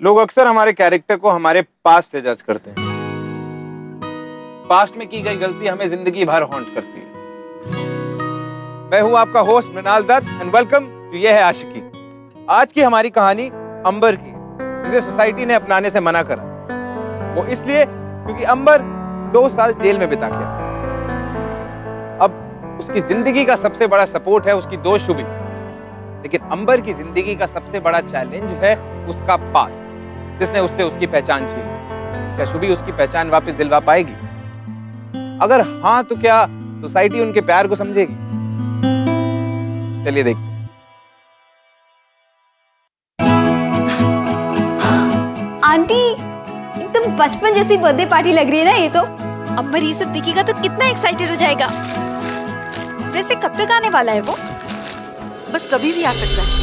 लोग अक्सर हमारे कैरेक्टर को हमारे पास्ट से जज करते हैं। पास्ट में की गई गलती हमें जिंदगी भर हॉन्ट करती है। मैं हूं आपका host Mrinal Dutt and welcome to Yeh Hai आशिकी। आज की हमारी कहानी अंबर की है, जिसे सोसाइटी ने अपनाने से मना करा। वो इसलिए क्योंकि अंबर 2 साल जेल में बिता गया। अब उसकी जिंदगी का सबसे बड़ा सपोर्ट है उसकी दोस्त शुभी, लेकिन अंबर की जिंदगी का सबसे बड़ा चैलेंज है उसका पास्ट, जिसने उससे उसकी पहचान छीनी। क्या शुभी उसकी पहचान वापस दिलवा पाएगी? अगर हाँ तो क्या सोसाइटी उनके प्यार को समझेगी? चलिए देखते हैं। आंटी एकदम बचपन जैसी बर्थडे पार्टी लग रही है ना ये तो। अंबर ये सब दिखेगा तो कितना एक्साइटेड हो जाएगा। वैसे कब तक आने वाला है वो? बस कभी भी आ सकता है।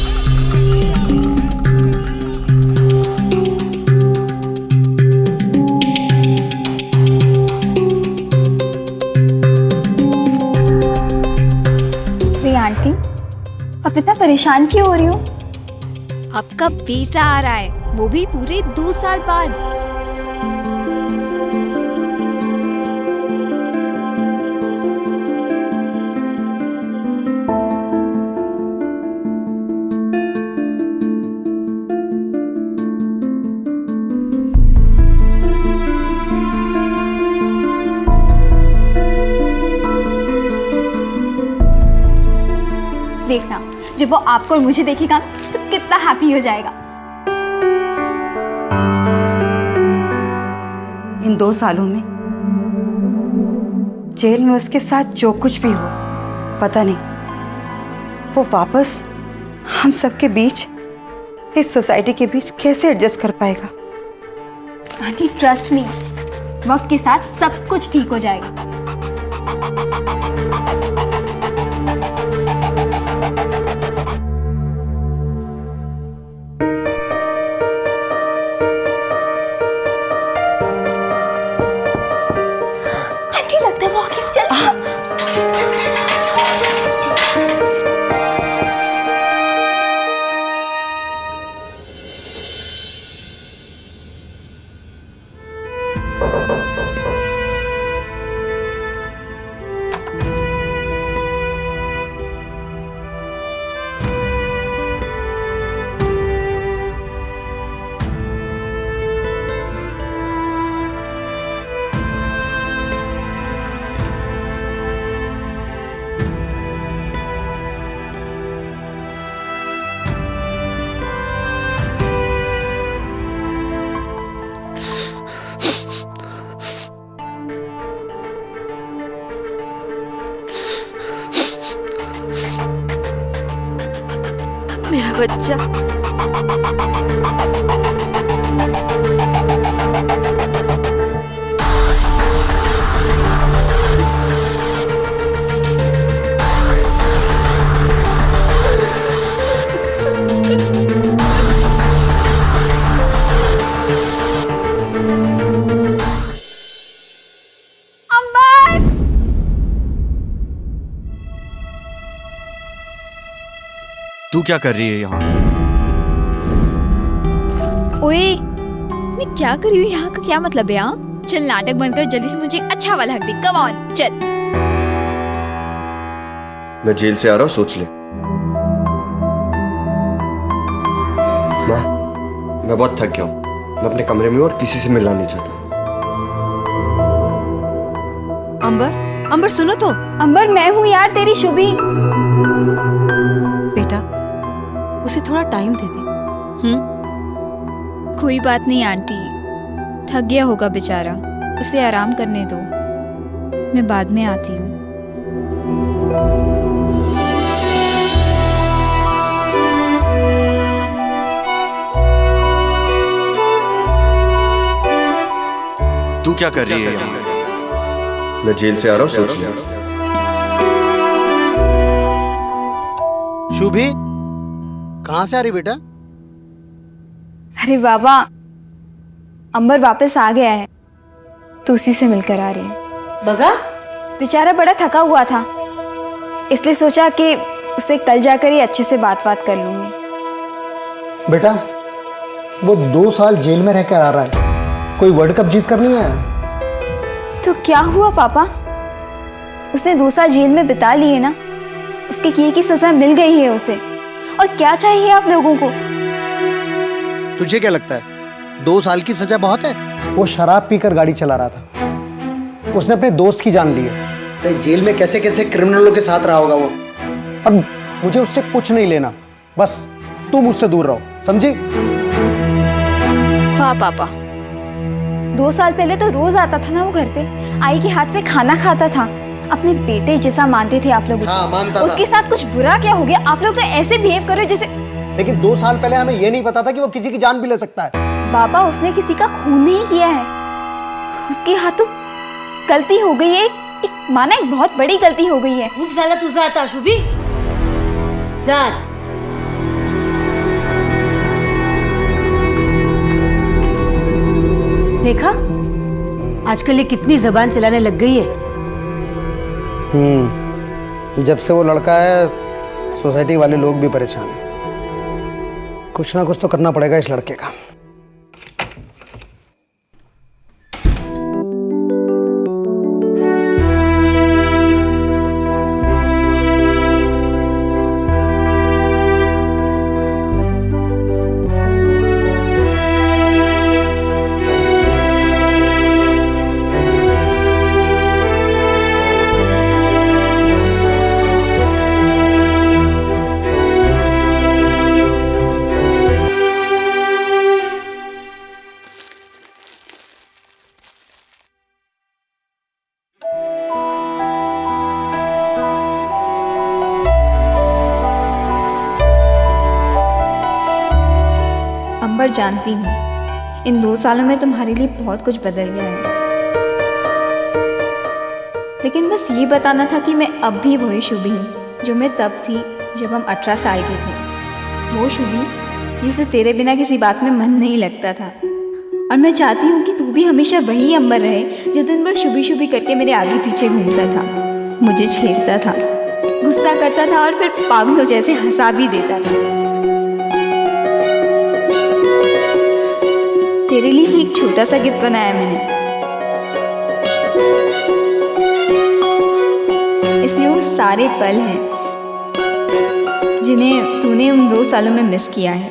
आंटी आप इतना परेशान क्यों हो रही हो? आपका बेटा आ रहा है, वो भी पूरे 2 साल बाद। देखना जब वो आपको और मुझे देखेगा तो कितना हैप्पी हो जाएगा। इन 2 सालों में जेल में उसके साथ जो कुछ भी हुआ, पता नहीं वो वापस हम सबके बीच, इस सोसाइटी के बीच कैसे एडजस्ट कर पाएगा। आंटी ट्रस्ट मी, वक्त के साथ सब कुछ ठीक हो जाएगा। आंटी लगता है वॉकिंग चल। मेरा बच्चा तू क्या कर रही है यहाँ? ओए, मैं क्या कर रही हूँ यहाँ का क्या मतलब है? यहाँ चल नाटक बंद कर, जल्दी से मुझे एक अच्छा वाला हक दे। कम ऑन चल। मैं जेल से आ रहा हूँ, सोच ले। मैं बहुत थक गया हूँ। मैं अपने कमरे में हूँ और किसी से मिलना नहीं चाहता। अंबर सुनो तो। अंबर मैं हूँ यार, तेरी शुभी। बेटा उसे थोड़ा टाइम दे दे। कोई बात नहीं आंटी, थक गया होगा बेचारा, उसे आराम करने दो, मैं बाद में आती हूँ। तू क्या कर रही है यहाँ? मैं जेल से आ रहा हूँ, सोच ले। शुभी कहाँ से आ रही बेटा? अरे बाबा, अंबर वापस आ गया है तो उसी से मिलकर आ रही है। बगा बेचारा बड़ा थका हुआ था, इसलिए सोचा कि उससे कल जाकर ही अच्छे से बात कर लूंगी। बेटा वो 2 साल जेल में रहकर आ रहा है, कोई वर्ल्ड कप जीत कर नहीं आया। तो क्या हुआ पापा? उसने 2 साल जेल में बिता लिए ना, उसके किए की सजा मिल गई है उसे। और क्या चाहिए आप लोगों को? तुझे क्या लगता है 2 साल की सजा बहुत है? वो शराब पीकर गाड़ी चला रहा था, उसने अपने दोस्त की जान ली है। जेल में कैसे कैसे क्रिमिनलों के साथ रहा होगा वो। अब मुझे उससे कुछ नहीं लेना, बस तुम मुझसे दूर रहो, समझी? वाह पापा, 2 साल पहले तो रोज आता था ना वो घर पे, आई के हाथ से खाना खाता था, अपने बेटे जैसा मानते थे आप लोग उसे। हाँ, मानता था। उसके साथ कुछ बुरा क्या हो गया? आप लोग तो ऐसे बिहेव करो जैसे। लेकिन 2 साल पहले हमें ये नहीं पता था कि वो किसी की जान भी ले सकता है। बाबा, उसने किसी का खून नहीं किया है, उसके हाथों गलती हो गई है, एक माना एक बहुत बड़ी गलती हो गई है। खूप झाला तुझा आता शुभी, जात। देखा आजकल ये कितनी जबान चलाने लग गई है। जब से वो लड़का है सोसाइटी वाले लोग भी परेशान हैं। कुछ ना कुछ तो करना पड़ेगा इस लड़के का। अंबर, जानती हूँ इन 2 सालों में तुम्हारे लिए बहुत कुछ बदल गया है, लेकिन बस ये बताना था कि मैं अब भी वही शुभी हूँ जो मैं तब थी जब हम 18 साल के थे। वो शुभी जिसे तेरे बिना किसी बात में मन नहीं लगता था। और मैं चाहती हूँ कि तू भी हमेशा वही अंबर रहे जो दिन भर शुभी शुभी करके मेरे आगे पीछे घूमता था, मुझे छेड़ता था, गुस्सा करता था और फिर पागलों जैसे हंसा भी देता था। तेरे लिए ही एक छोटा सा गिफ्ट बनाया मैंने। इसमें वो सारे पल हैं जिन्हें तूने उन 2 सालों में मिस किया है,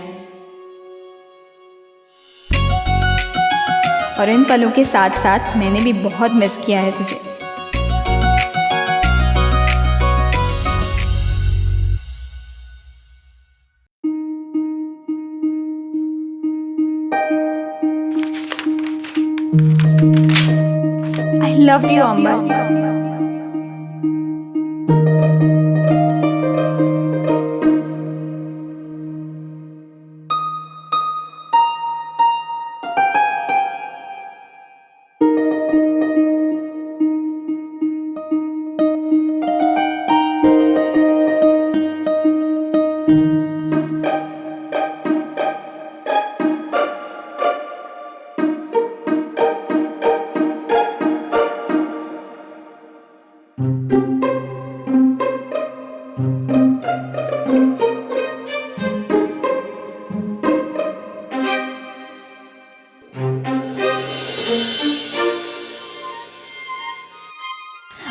और इन पलों के साथ साथ मैंने भी बहुत मिस किया है तुझे। I love you, Amber.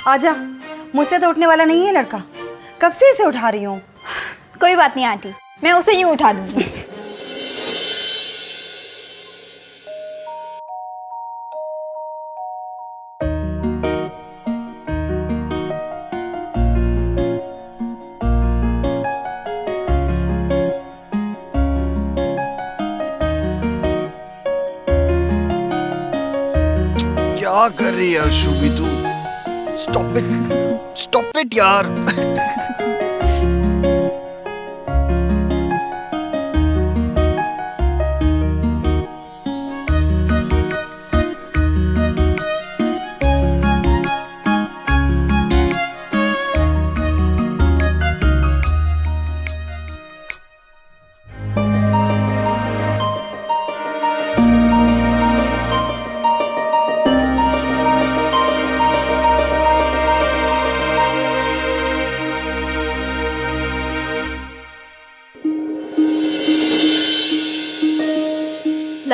आजा, मुझसे तो उठने वाला नहीं है लड़का, कब से इसे उठा रही हूँ। कोई बात नहीं आंटी, मैं उसे यूं उठा दूंगी। क्या कर रही है शुभी तू? स्टॉप इट यार।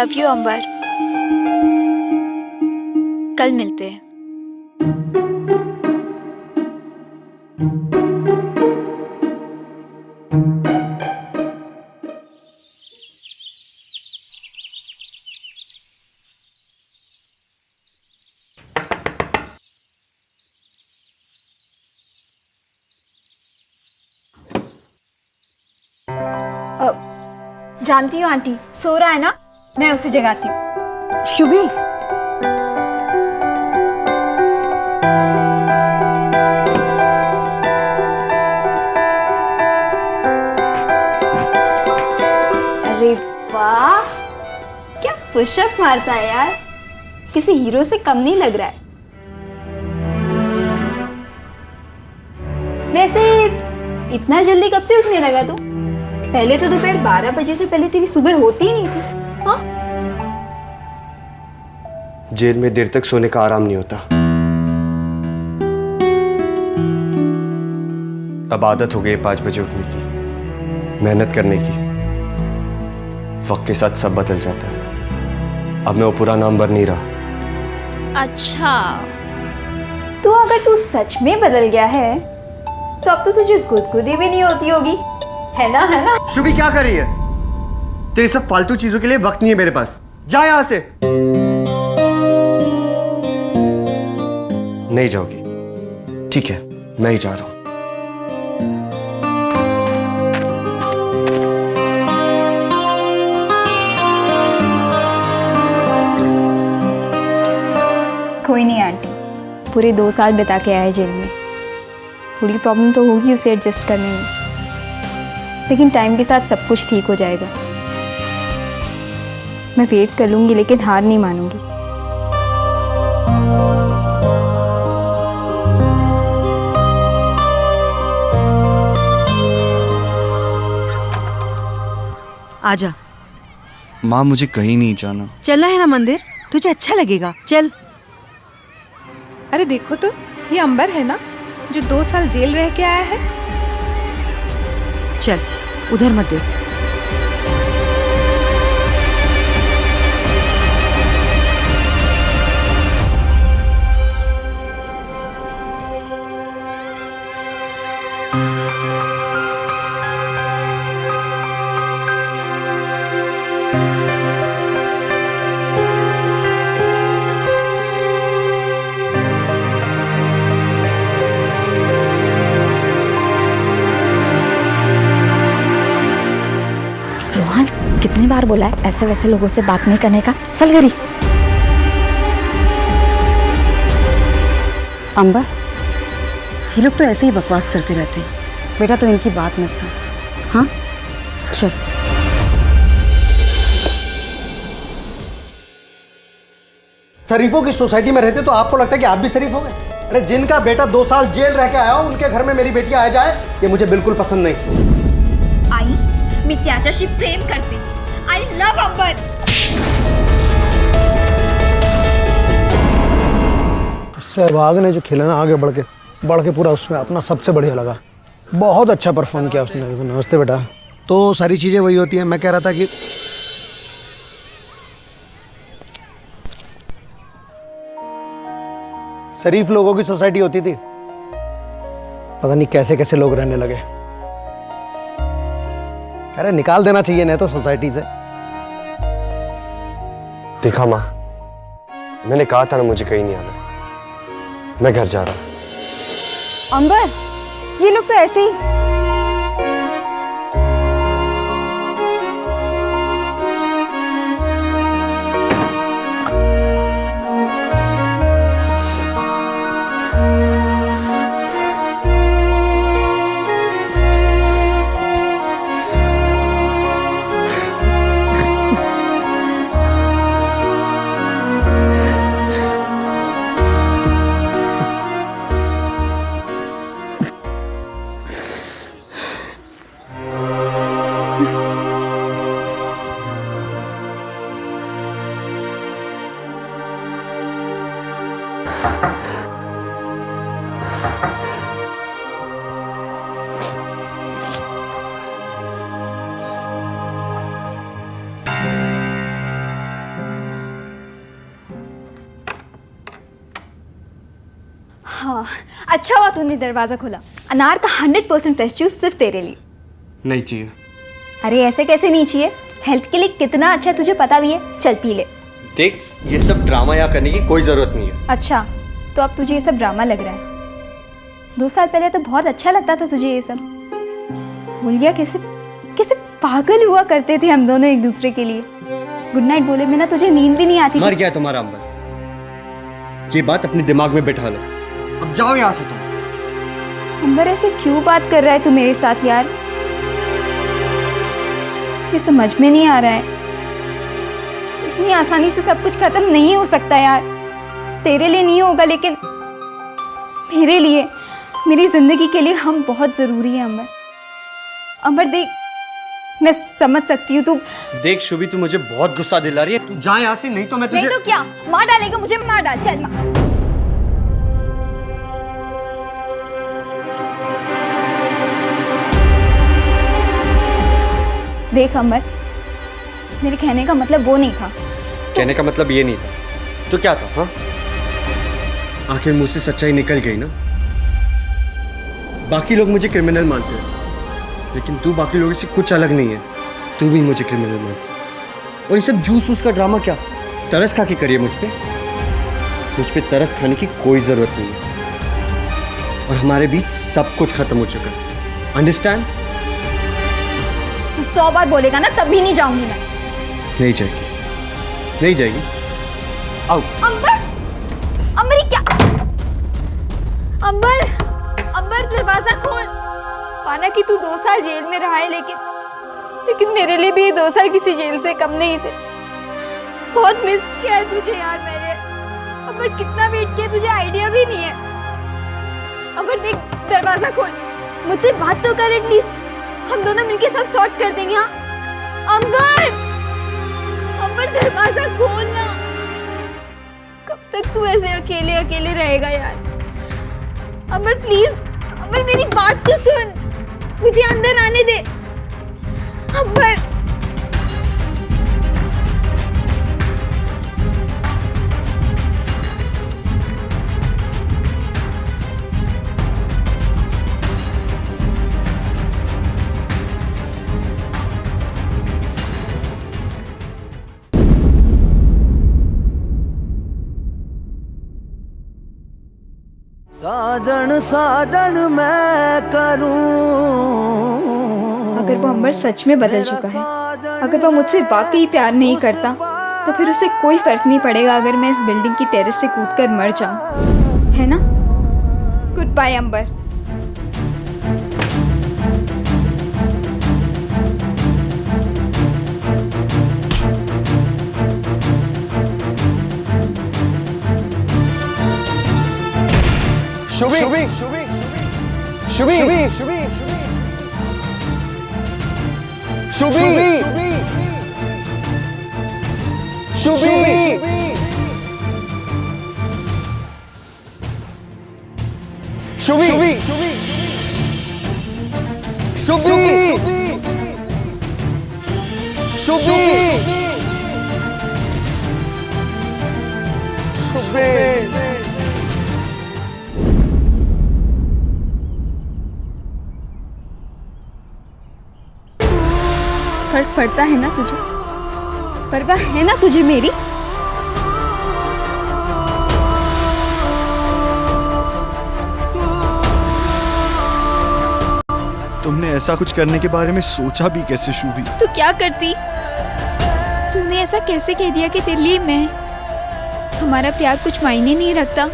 लव यू अंबर। कल मिलते हैं। जानती हूँ आंटी, सो रहा है ना, मैं उसे जगाती हूँ। शुभी, अरे वाह, क्या पुशअप मारता है यार, किसी हीरो से कम नहीं लग रहा है। वैसे इतना जल्दी कब से उठने लगा तू? पहले तो दोपहर 12 बजे से पहले तेरी सुबह होती ही नहीं थी। हाँ? जेल में देर तक सोने का आराम नहीं होता। अब आदत हो गई 5 बजे उठने की, मेहनत करने की। वक्त के साथ सब बदल जाता है। अब मैं वो पुराना अंबर नहीं रहा। अच्छा, तो अगर तू सच में बदल गया है तो अब तो तुझे गुदगुदी भी नहीं होती होगी, है ना? है ना? शुभी क्या कर रही है? तेरी सब फालतू चीजों के लिए वक्त नहीं है मेरे पास। जा यहां से। नहीं जाओगी? ठीक है, मैं ही जा रहा हूं। कोई नहीं आंटी, पूरे 2 साल बिता के आए जेल में, थोड़ी प्रॉब्लम तो होगी उसे एडजस्ट करने में, लेकिन टाइम के साथ सब कुछ ठीक हो जाएगा। मैं वेट कर लूँगी लेकिन हार नहीं मानूंगी। आजा। माँ मुझे कहीं नहीं जाना। चलना है ना मंदिर, तुझे अच्छा लगेगा, चल। अरे देखो तो, ये अंबर है ना जो 2 साल जेल रह के आया है। चल, उधर मत देख। कितनी बार बोला है ऐसे वैसे लोगों से बात नहीं करने का? चल गरी। अंबर, ये लोग तो ऐसे ही बकवास करते रहते हैं। बेटा तो इनकी बात मत सुन। हाँ, चल। शरीफों की सोसाइटी में रहते तो आपको लगता है कि आप भी शरीफ हो गए? अरे जिनका बेटा 2 साल जेल रह के आया हो, उनके घर में मेरी बेटी आ जाए, ये मुझे बिल्कुल पसंद नहीं। आई, मी त्याच्याशी प्रेम करते। आई लव अंबर। सहवाग ने जो खेला ना आगे बढ़ के पूरा उसमें अपना सबसे बढ़िया लगा। बहुत अच्छा परफॉर्म किया उसने। नमस्ते बेटा। तो सारी चीजें वही होती हैं। मैं कह रहा था कि शरीफ लोगों की सोसाइटी होती थी, पता नहीं कैसे कैसे लोग रहने लगे। अरे निकाल देना चाहिए नहीं तो सोसाइटी से। देखा माँ, मैंने कहा था ना मुझे कहीं नहीं आना। मैं घर जा रहा हूं। अंबर, ये लोग तो ऐसे ही। हाँ, अच्छा हुआ तूने दरवाज़ा खोला। अनार का 100% फ्रेश जूस सिर्फ तेरे लिए। नहीं चाहिए। अरे ऐसे कैसे नहीं चाहिए? हेल्थ के लिए कितना अच्छा है तुझे पता भी है। चल पी ले। देख, ये सब ड्रामा यहाँ करने की कोई जरूरत नहीं है। अच्छा, तो अब तुझे ये सब ड्रामा लग रहा है। 2 साल पहले तो बहुत अच्छा लगता था तुझे ये सब। भूल गया कैसे कैसे पागल हुआ करते थे हम दोनों एक दूसरे के लिए। गुड नाइट बोले बिना तुझे नींद भी नहीं आती थी। मर गया तुम्हारा अंबर। ये बात अपने दिमाग में बिठा लो। अब जाओ यहाँ से तुम। अंबर ऐसे क्यों बात कर रहा है तू मेरे साथ यार? मुझे समझ में नहीं आ रहा है। इतनी आसानी से सब कुछ खत्म नहीं हो सकता यार। तेरे लिए नहीं होगा लेकिन मेरे लिए, मेरी जिंदगी के लिए हम बहुत जरूरी है अंबर। अंबर देख, मैं समझ सकती हूँ तू। देख शुभी, तू मुझे बहुत गुस्सा दिला रही है। तू जा यहाँ से, नहीं तो मैं तुझे। नहीं तो क्या मार डालेगा मुझे? मार डाल, चल मार। देख अमर, मेरे कहने का मतलब वो नहीं था। कहने का मतलब ये नहीं था तो क्या था? हाँ, आखिर मुझसे सच्चाई निकल गई ना। बाकी लोग मुझे क्रिमिनल मानते हैं, लेकिन तू बाकी लोगों से कुछ अलग नहीं है। तू भी मुझे क्रिमिनल मानती है। और ये सब जूस वूस का ड्रामा क्या तरस खा के करिए मुझ पे तरस खाने की कोई जरूरत नहीं है। और हमारे बीच सब कुछ खत्म हो चुका है। अंडरस्टैंड? तू 100 बार बोलेगा ना तब भी नहीं जाऊंगी मैं। नहीं जाएगी, नहीं जाएगी। आओ। अंबर, अंबर ये क्या? अंबर, अंबर दरवाजा खोल। माना कि तू 2 साल जेल में रहा है लेकिन मेरे लिए भी ये 2 साल किसी जेल से कम नहीं थे। बहुत मिस किया है तुझे यार मैंने। अंबर कितना वेट किया तुझे आइडिया भी नहीं है। अंबर देख, दरवाजा खोल, मुझसे बात तो कर एटलीस्ट। हम दोनों मिलके सब सॉर्ट कर देंगे। हाँ अंबर, अंबर दरवाजा खोल ना। कब तक तू ऐसे अकेले अकेले रहेगा यार? अंबर प्लीज, अंबर मेरी बात तो सुन, मुझे अंदर आने दे। अंबर, साजन साजन मैं करूं। अगर वो अंबर सच में बदल चुका है, अगर वो मुझसे वाकई प्यार नहीं करता, तो फिर उसे कोई फर्क नहीं पड़ेगा अगर मैं इस बिल्डिंग की टेरेस से कूदकर मर जाऊं, है ना? गुड बाय अंबर। शुभी, शुभी, शुभी, शुभी, शुभी, शुभी, शुभी, शुभी, शुभी, शुभी। फर्क पड़ता है ना तुझे? परवाह है ना तुझे मेरी? तुमने ऐसा कुछ करने के बारे में सोचा भी कैसे शुभी? तो क्या करती? तूने ऐसा कैसे कह दिया कि तेरे लिए मैं, हमारा प्यार कुछ मायने नहीं रखता?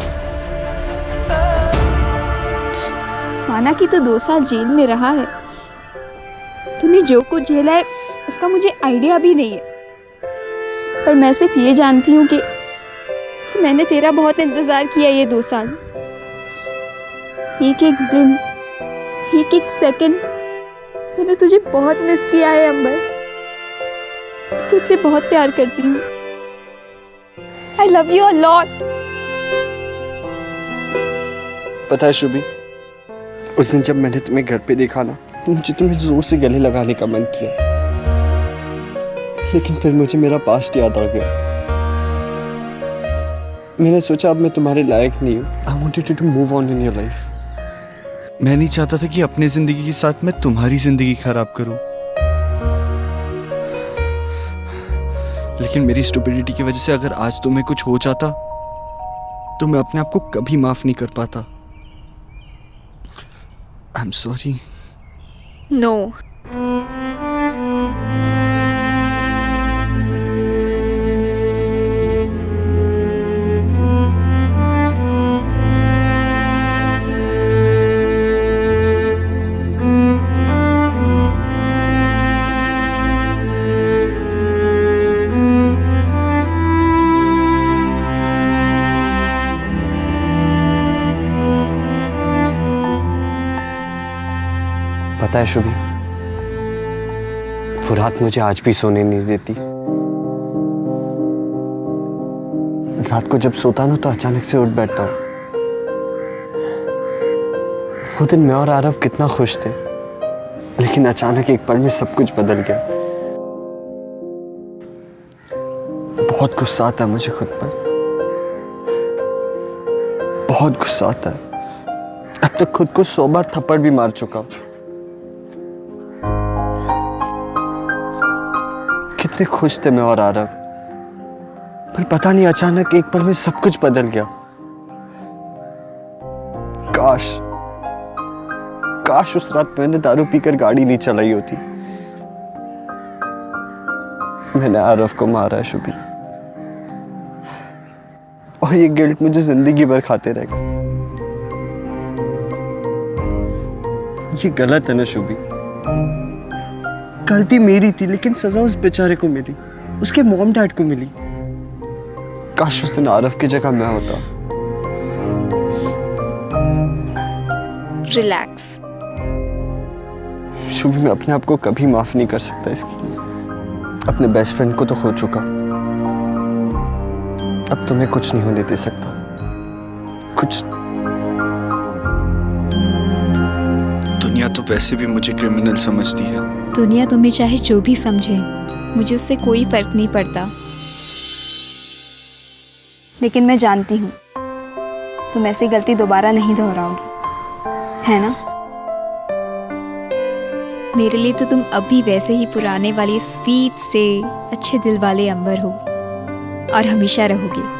माना कि तो 2 साल जेल में रहा है, तूने जो कुछ झेला है उसका मुझे आइडिया भी नहीं है। पर मैं सिर्फ ये जानती हूँ कि मैंने तेरा बहुत इंतज़ार किया ये 2 साल। एक एक दिन, एक एक सेकंड मैंने तुझे बहुत मिस किया है अंबर। तुझसे बहुत प्यार करती हूँ। I love you a lot. पता है शुभी, उस दिन जब मैंने तुम्हें घर पे देखा ना, तो मुझे तुम्हें जोर से गले लगाने का मन किया, लेकिन फिर मुझे मेरा पास्ट याद आ गया। मैंने सोचा अब मैं तुम्हारे लायक नहीं हूँ। I wanted to move on in your life. मैं नहीं चाहता था कि अपने जिंदगी के साथ मैं तुम्हारी जिंदगी खराब करूं, लेकिन मेरी स्टुपिडिटी की वजह से अगर आज तुम्हें कुछ हो जाता तो मैं अपने आप को कभी माफ नहीं कर पाता। I am sorry. नो, पता है शुभी, वो रात मुझे आज भी सोने नहीं देती। रात को जब सोता ना तो अचानक से उठ बैठता हूँ। वो दिन मैं और आरव कितना खुश थे, लेकिन अचानक एक पल में सब कुछ बदल गया। बहुत गुस्सा आता है मुझे खुद पर, बहुत गुस्सा आता है। अब तक खुद को 100 बार थप्पड़ भी मार चुका हूं। कितने खुश थे मैं और आरव, पर पता नहीं अचानक एक पल में सब कुछ बदल गया। काश उस रात मैंने दारू पीकर गाड़ी नहीं चलाई होती। मैंने आरव को मारा है शुभी, और ये गिल्ट मुझे जिंदगी भर खाते रहेगा। ये गलत है ना शुभी? गलती मेरी थी, लेकिन सजा उस बेचारे को मिली, उसके मॉम डैड को मिली। काश उस दिन आरव की जगह मैं होता। रिलैक्स। शुभी, मैं अपने आप को कभी माफ नहीं कर सकता इसके लिए। अपने बेस्ट फ्रेंड को तो खो चुका, अब तुम्हें कुछ नहीं होने दे सकता, कुछ। दुनिया तो वैसे भी मुझे क्रिमिनल समझती है। दुनिया तुम्हें चाहे जो भी समझे, मुझे उससे कोई फर्क नहीं पड़ता। लेकिन मैं जानती हूँ तुम ऐसी गलती दोबारा नहीं दोहराओगी, है ना? मेरे लिए तो तुम अब भी वैसे ही पुराने वाले स्वीट से अच्छे दिल वाले अंबर हो, और हमेशा रहोगे।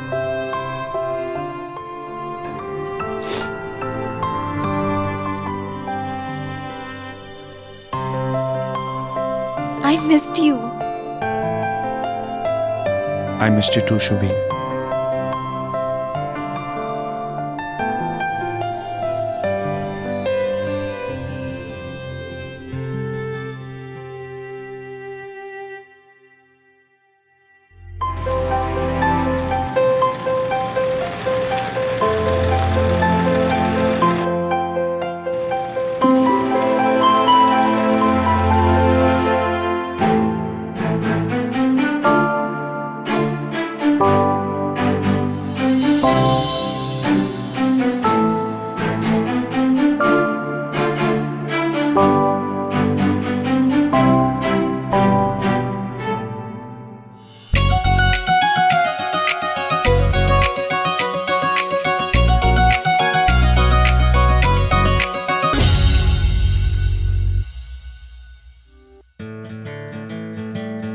I missed you. I missed you too, Shubhi.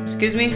Excuse me?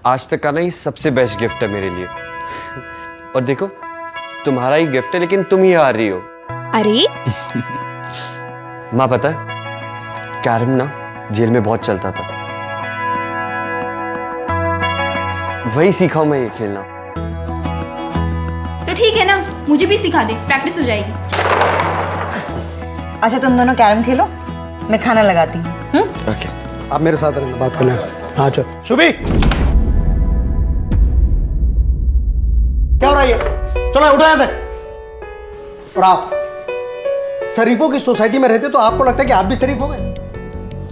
आज तक का ना ये सबसे बेस्ट गिफ्ट है मेरे लिए। और देखो, तुम्हारा ही गिफ्ट है, लेकिन तुम ही आ रही हो। अरे माँ पता है, कैरम ना जेल में बहुत चलता था, वही सीखा हूं मैं ये खेलना। तो ठीक है ना, मुझे भी सिखा दे, प्रैक्टिस हो जाएगी। अच्छा तुम दोनों कैरम खेलो, मैं खाना लगाती हूँ। ओके। आप मेरे साथ रहना, बात करना है। हाँ चल। शुभी, क्या हो रहा है ये? चलो उठो यहाँ से। और आप शरीफों की सोसाइटी में रहते तो आपको लगता है कि आप भी शरीफ हो गए?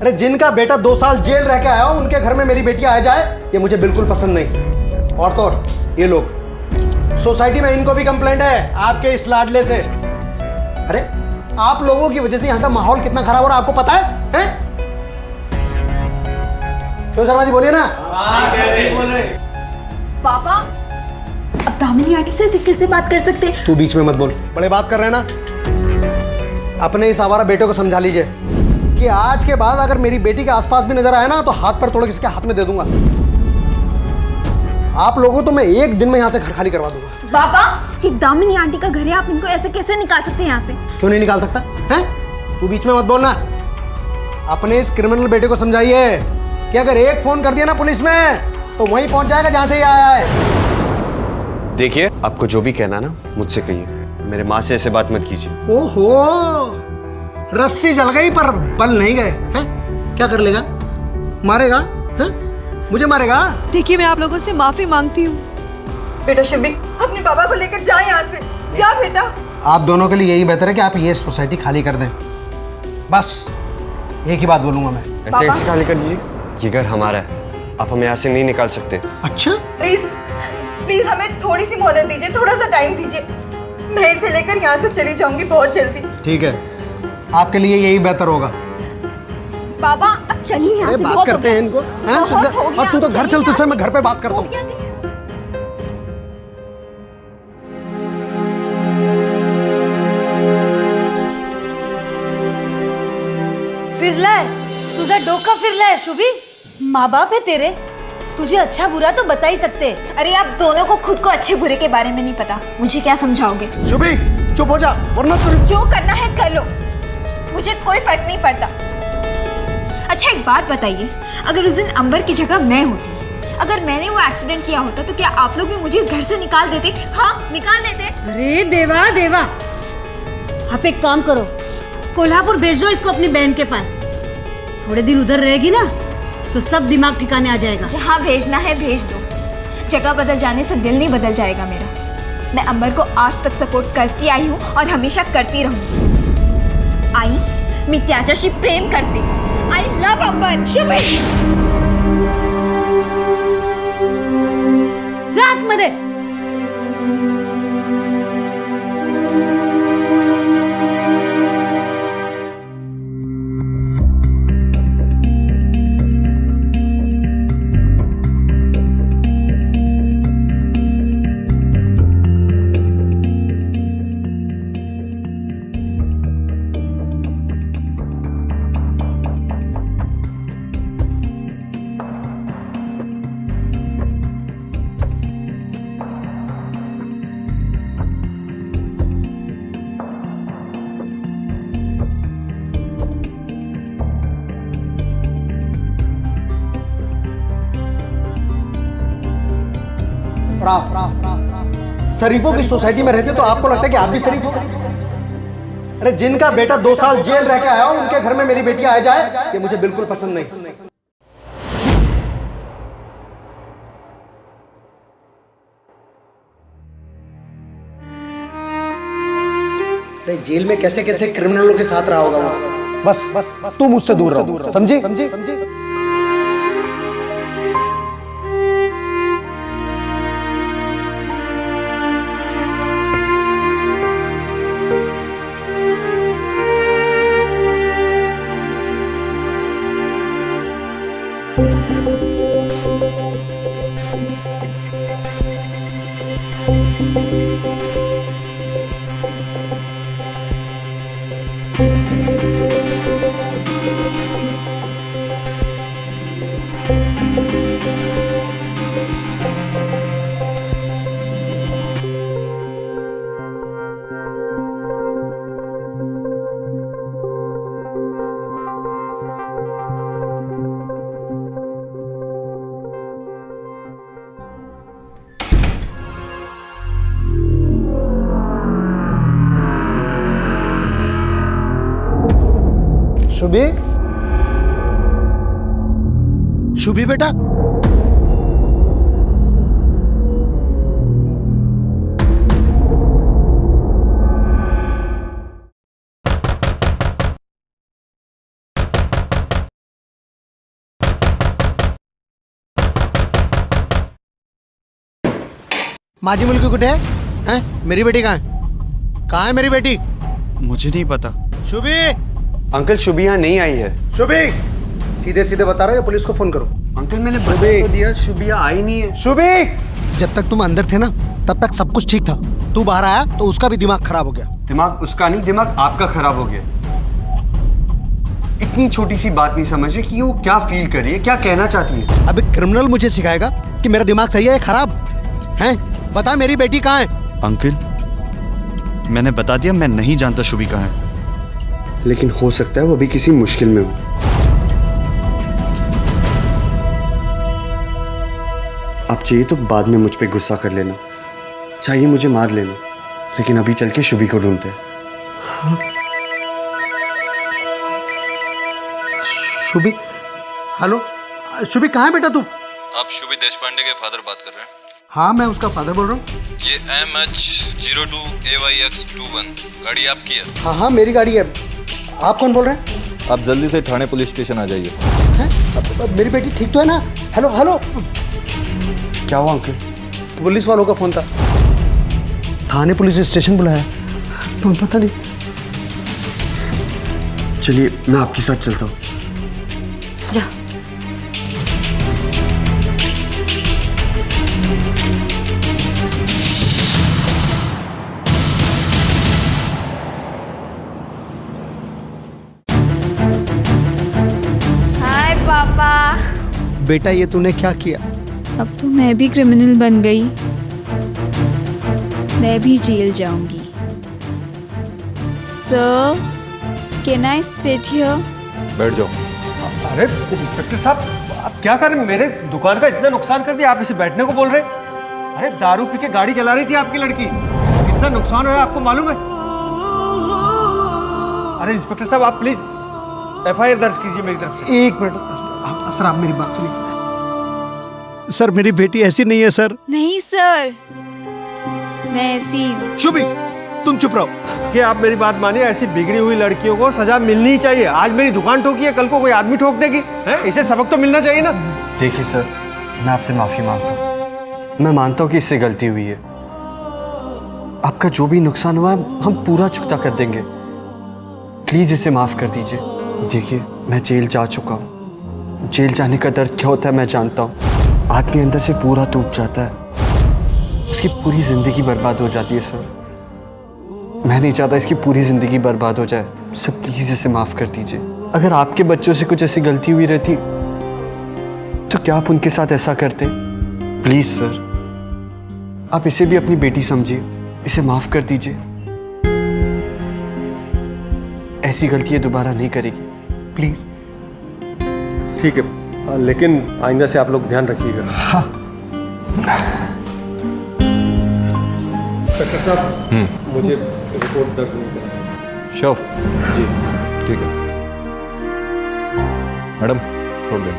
अरे जिनका बेटा 2 साल जेल रह के आया हो, उनके घर में मेरी बेटी आ जाए, ये मुझे बिल्कुल पसंद नहीं। और तो और ये लोग सोसाइटी में, इनको भी कंप्लेंट है आपके इस लाडले से। अरे आप लोगों की वजह से यहाँ का माहौल कितना खराब हो रहा है आपको पता है? क्यों शर्मा जी, बोलिए ना। पापा, अब दामिनी आंटी से कैसे बात कर सकते हैं? तू बीच में मत बोल, बड़े बात कर रहे हैं ना। अपने इस आवारा बेटे को समझा लीजिए कि आज के बाद अगर मेरी बेटी के आसपास भी नजर आए ना, तो हाथ पर तोड़ के इसके हाथ में दे दूंगा। आप लोगों तो मैं एक दिन में यहाँ से घर खाली करवा दूंगा। पापा, ये दामिनी आंटी का घर है, आप इनको ऐसे कैसे निकाल सकते हैं यहाँ से? क्यों नहीं निकाल सकता है? तू बीच में मत बोलना। अपने इस क्रिमिनल बेटे को समझाइए कि अगर एक फोन कर दिया ना पुलिस में, तो वहीं पहुंच जाएगा जहां से ये आया है। देखिए, आपको जो भी कहना ना मुझसे कहिए, मेरे माँ से ऐसे बात मत कीजिए। ओहो, रस्सी जल गई पर बल नहीं गए हैं? क्या कर लेगा? मारेगा? हैं? मुझे मारेगा? देखिए मैं आप लोगों से माफी मांगती हूँ। बेटा शुभी, अपने पापा को लेकर जा यहाँ से, जा बेटा। आप दोनों के लिए यही बेहतर है कि आप ये सोसाइटी खाली कर दें। बस एक ही बात बोलूंगा मैं। ऐसे कैसे खाली कर दीजिए? ये घर हमारा है, आप हमें यहाँ से नहीं निकाल सकते। अच्छा, प्लीज प्लीज हमें थोड़ी सी मोहलत दीजिए, थोड़ा सा टाइम दीजिए। मैं इसे लेकर यहाँ से चली जाऊंगी बहुत जल्दी। ठीक है, आपके लिए यही बेहतर होगा। पापा, अब चलिए यहाँ से। बात करते हैं इनको। बहुत हो गया, अब तू तो घर चलिए चल, तुझसे यहाँ मैं घर पे बात करता हो हूँ। क्या गया? फिरलाय, तुझा डोका फिरलाय शुभी। माँ बाप है तेरे, तुझे अच्छा बुरा तो बता ही सकते। अरे आप दोनों को खुद को अच्छे बुरे के बारे में नहीं पता, मुझे क्या समझाओगे? शुभी चुप हो जा, वरना जो करना है कर लो, मुझे कोई फर्क नहीं पड़ता। अच्छा एक बात बताइए, अगर उस दिन अंबर की जगह मैं होती, अगर मैंने वो एक्सीडेंट किया होता, तो क्या आप लोग भी मुझे इस घर से निकाल देते? हाँ, निकाल देते। अरे देवा देवा, आप एक काम करो, कोल्हापुर भेज दो इसको अपनी बहन के पास। थोड़े दिन उधर रहेगी ना तो सब दिमाग ठिकाने आ जाएगा। जहाँ भेजना है भेज दो, जगह बदल जाने से दिल नहीं बदल जाएगा मेरा। मैं अंबर को आज तक सपोर्ट करती आई हूँ और हमेशा करती रहूंगी। आई मी त्याच्याशी प्रेम करते, आई लव अंबर। शुभी, जा आतमध्ये। शरीफों की सोसाइटी में रहते तो आपको लगता है कि आप भी शरीफ हो? अरे जिनका बेटा 2 साल जेल रह के आया हो, उनके घर में मेरी बेटी आ जाए, ये मुझे बिल्कुल पसंद नहीं। अरे जेल में कैसे कैसे क्रिमिनलों के साथ रहा होगा वो। बस बस तू मुझसे दूर रहो, समझी? समझी? शुभी, शुभी बेटा, माझी मुलगी कुठे है? हैं? मेरी बेटी कहाँ है? कहाँ है मेरी बेटी? मुझे नहीं पता। शुभी, अंकल शुभी यहाँ नहीं आई है। शुभी, सीधे सीधे बता रहा हूँ या पुलिस को फोन करो? अंकल मैंने बता तो दिया, शुभी यहाँ आई नहीं है। शुभी, जब तक तुम अंदर थे ना तब तक सब कुछ ठीक था। तू बाहर आया तो उसका भी दिमाग खराब हो गया। दिमाग उसका नहीं, दिमाग आपका खराब हो गया। इतनी छोटी सी बात नहीं समझे कि वो क्या फील कर रही है, क्या कहना चाहती है। अब एक क्रिमिनल मुझे सिखाएगा कि मेरा दिमाग सही है या खराब है? बता मेरी बेटी कहाँ है? अंकल मैंने बता दिया, मैं नहीं जानता शुभी कहाँ है। लेकिन हो सकता है वो अभी किसी मुश्किल में हो। आप चाहिए तो बाद में मुझ पे गुस्सा कर लेना, चाहिए मुझे मार लेना, लेकिन अभी चल के शुभी को ढूंढते हैं। शुभी, हेलो शुभी, कहाँ है बेटा तू? आप शुभी देशपांडे के फादर बात कर रहे हैं? हाँ मैं उसका फादर बोल रहा हूँ। ये MH02AYX21 गाड़ी आपकी है? हाँ हाँ मेरी गाड़ी है। आप कौन बोल रहे हैं? आप जल्दी से ठाणे पुलिस स्टेशन आ जाइए। हैं? अब मेरी बेटी ठीक तो है ना? हेलो हेलो, क्या हुआ अंकल? पुलिस वालों का फोन था, थाने पुलिस स्टेशन बुलाया, तो पता नहीं। चलिए मैं आपके साथ चलता हूँ। जा। हाय पापा। बेटा ये तूने क्या किया? अब तो मैं भी क्रिमिनल बन गई, मैं भी जेल जाऊंगी। Sir, can I sit here? बैठ जाओ। अरे इंस्पेक्टर साहब, आप क्या कर रहे हैं? मेरे दुकान का इतना नुकसान कर दिया, आप इसे बैठने को बोल रहे हैं? अरे दारू पी के गाड़ी चला रही थी आपकी लड़की, कितना नुकसान हुआ आपको मालूम है? अरे इंस्पेक्टर साहब आप प्लीज FIR दर्ज कीजिए मेरी तरफ से। एक मिनट सर, आप मेरी बात सुनिए। सर मेरी बेटी ऐसी नहीं है सर। नहीं सर, मैं ऐसी हूँ। शुभी तुम चुप रहो। कि आप मेरी बात मानिए, ऐसी बिगड़ी हुई लड़कियों को सजा मिलनी ही चाहिए। आज मेरी दुकान ठोकी है, कल को कोई आदमी ठोक देगी, है? इसे सबक तो मिलना चाहिए ना। देखिए सर, मैं आपसे माफी मांगता हूँ। मैं मानता हूँ कि इससे गलती हुई है। आपका जो भी नुकसान हुआ है हम पूरा चुकता कर देंगे। प्लीज इसे माफ कर दीजिए। देखिए मैं जेल जा चुका हूँ, जेल जाने का दर्द क्या होता है मैं जानता हूँ। आदमी अंदर से पूरा टूट जाता है, उसकी पूरी जिंदगी बर्बाद हो जाती है सर। मैं नहीं चाहता इसकी पूरी जिंदगी बर्बाद हो जाए। सर प्लीज इसे माफ कर दीजिए। अगर आपके बच्चों से कुछ ऐसी गलती हुई रहती तो क्या आप उनके साथ ऐसा करते? प्लीज सर, आप इसे भी अपनी बेटी समझिए, इसे माफ कर दीजिए। ऐसी गलती दोबारा नहीं करेगी, प्लीज। ठीक है, लेकिन आइंदा से आप लोग ध्यान रखिएगा। हाँ। डॉक्टर साहब मुझे रिपोर्ट दर्ज नहीं करना। श्योर जी ठीक है मैडम, छोड़ दें।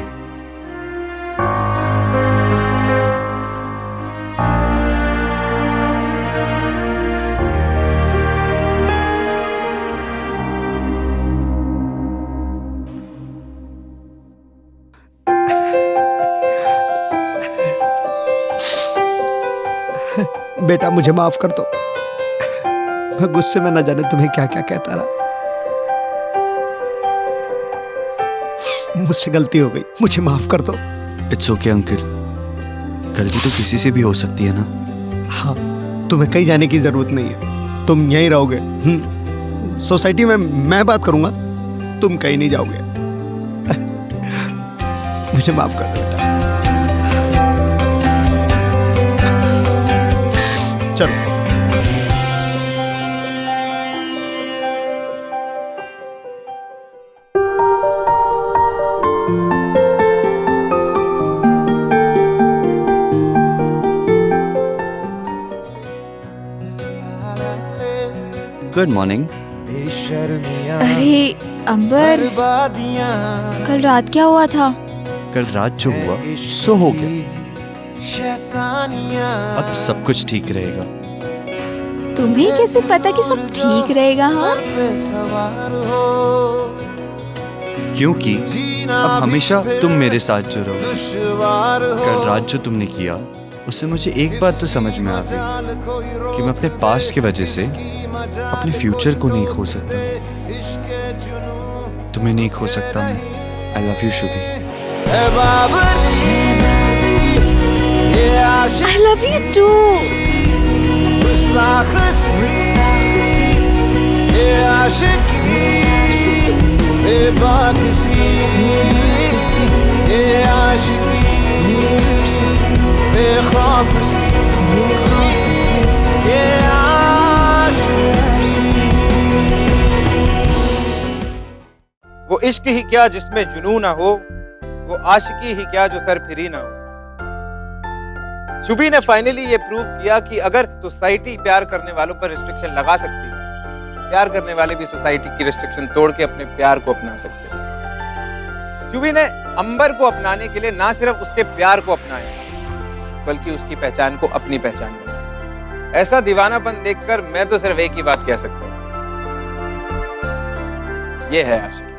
बेटा मुझे माफ कर दो, मैं गुस्से में न जाने तुम्हें क्या क्या कहता रहा। मुझसे गलती हो गई, मुझे माफ कर दो। इट्स ओके अंकल, गलती तो किसी से भी हो सकती है ना। हाँ, तुम्हें कहीं जाने की जरूरत नहीं है, तुम यहीं रहोगे। सोसाइटी में मैं बात करूंगा, तुम कहीं नहीं जाओगे। मुझे माफ कर दो बेटा। चलो। Good morning. अरे अंबर, कल रात क्या हुआ था? कल रात जो हुआ सो हो गया। अब सब कुछ ठीक रहेगा। तुम्हें कैसे पता कि सब ठीक रहेगा? हाँ, क्योंकि अब हमेशा तुम मेरे साथ जो रहो। कल रात जो तुमने किया उससे मुझे एक बात तो समझ में आ गई कि मैं अपने पास्ट की वजह से अपने फ्यूचर को नहीं खो सकता। तुम्हें नहीं खो सकता मैं। I love you Shubhi. I love you too. वो इश्क ही क्या जिसमें जुनून ना हो, वो आशिकी ही क्या जो सरफिरी ना हो। शुभी ने फाइनली ये प्रूव किया कि अगर सोसाइटी प्यार करने वालों पर रिस्ट्रिक्शन लगा सकती है, प्यार करने वाले भी सोसाइटी की रिस्ट्रिक्शन तोड़ के अपने प्यार को अपना सकते हैं। शुभी ने अंबर को अपनाने के लिए ना सिर्फ उसके प्यार को अपनाया, बल्कि उसकी पहचान को अपनी पहचान बनाया। ऐसा दीवानापन देखकर मैं तो सिर्फ एक ही बात कह सकता हूं, ये है आशिकी।